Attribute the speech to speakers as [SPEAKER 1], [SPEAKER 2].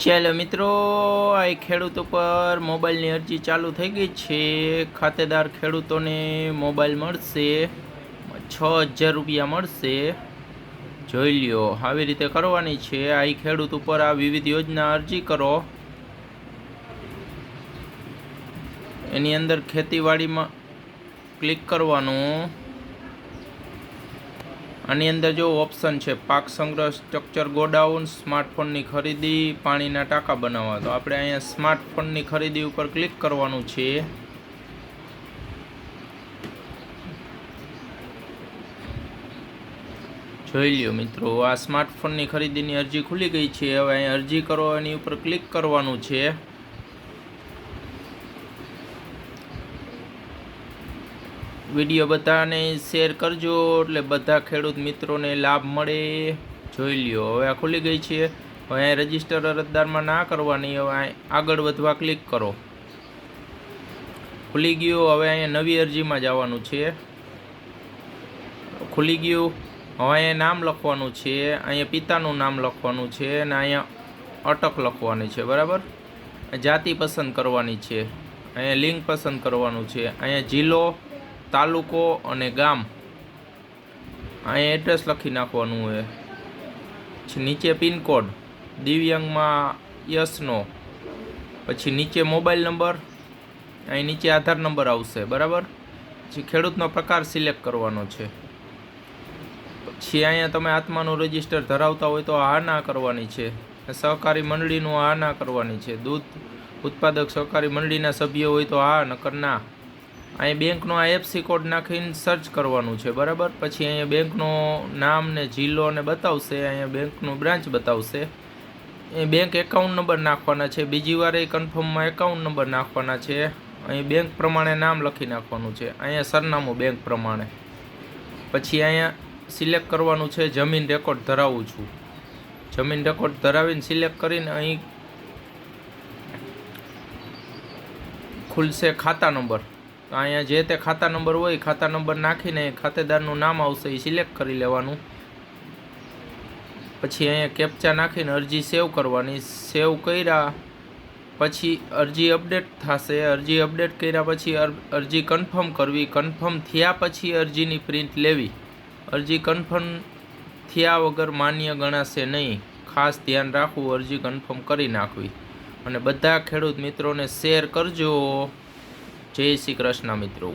[SPEAKER 1] ચાલો મિત્રો, આ ખેડૂત ઉપર મોબાઈલની અરજી ચાલુ થઈ ગઈ છે. ખાતેદાર ખેડૂતોને મોબાઈલ મળશે, 6,000 રૂપિયા મળશે. જોઈ લ્યો, આવી રીતે કરવાની છે. આ ખેડૂત ઉપર આ વિવિધ યોજના અરજી કરો. એની અંદર ખેતીવાડીમાં ક્લિક કરવાનું. આની અંદર જો ઓપ્શન છે પાક સંગ્રહ, સ્ટ્રક્ચર ગોડાઉન, સ્માર્ટફોનની ખરીદી, પાણીના ટાંકા બનાવવા. તો આપણે અહીંયા સ્માર્ટફોનની ખરીદી ઉપર ક્લિક કરવાનું છે. જોઈ લ્યો મિત્રો, આ સ્માર્ટફોનની ખરીદીની અરજી ખુલી ગઈ છે. હવે અહીંયા અરજી કરો એની ઉપર ક્લિક કરવાનું છે. વિડીયો બધાને શેર કરજો એટલે બધા ખેડૂત મિત્રોને લાભ મળે. જોઈ લ્યો, હવે આ ખુલી ગઈ છે. હવે અહીં રજીસ્ટર અરજદારમાં ના કરવાની. હવે આગળ વધવા ક્લિક કરો. ખુલી ગયું. હવે અહીંયા નવી અરજીમાં જવાનું છે. ખુલી ગયું. હવે અહીંયા નામ લખવાનું છે. અહીંયા પિતાનું નામ લખવાનું છે અને અહીંયા અટક લખવાની છે. બરાબર. જાતિ પસંદ કરવાની છે. અહીંયા લિંગ પસંદ કરવાનું છે. અહીંયા જિલ્લો, તાલુકો અને ગામ, અહીંયા એડ્રેસ લખી નાખવાનું હોય. પછી નીચે પિનકોડ, દિવ્યાંગમાં યસનો. પછી નીચે મોબાઈલ નંબર, અહીં નીચે આધાર નંબર આવશે. બરાબર. પછી ખેડૂતનો પ્રકાર સિલેક્ટ કરવાનો છે. પછી અહીંયા તમે આત્માનું રજીસ્ટર ધરાવતા હોય તો હા ના કરવાની છે. સહકારી મંડળીનું હા ના કરવાની છે. દૂધ ઉત્પાદક સહકારી મંડળીના સભ્યો હોય તો હા, નકર ના. અહીં બેંકનો IFSC કોડ નાખીને સર્ચ કરવાનું છે. બરાબર. પછી અહીંયા બેંકનો નામ ને જિલ્લો ને બતાવશે. અહીંયા બેંકનું બ્રાન્ચ બતાવશે. એ બેંક એકાઉન્ટ નંબર નાખવાના છે. બીજી વાર એ કન્ફર્મમાં એકાઉન્ટ નંબર નાખવાના છે. અહીં બેંક પ્રમાણે નામ લખી નાખવાનું છે. અહીંયા સરનામું બેંક પ્રમાણે. પછી અહીંયા સિલેક્ટ કરવાનું છે જમીન રેકોર્ડ ધરાવું છું. જમીન રેકોર્ડ ધરાવીને સિલેક્ટ કરીને અહીં ખુલશે ખાતા નંબર. તો અહીંયા જે તે ખાતા નંબર હોય, ખાતા નંબર નાખીને ખાતેદારનું નામ આવશે એ સિલેક્ટ કરી લેવાનું. પછી અહીંયા કેપ્ચા નાખીને અરજી સેવ કરવાની. સેવ કર્યા પછી અરજી અપડેટ થશે. અરજી અપડેટ કર્યા પછી અરજી કન્ફર્મ કરવી. કન્ફર્મ થયા પછી અરજીની પ્રિન્ટ લેવી. અરજી કન્ફર્મ થયા વગર માન્ય ગણાશે નહીં. ખાસ ધ્યાન રાખવું, અરજી કન્ફર્મ કરી નાખવી. અને બધા ખેડૂત મિત્રોને શેર કરજો. જય શ્રી કૃષ્ણ મિત્રો.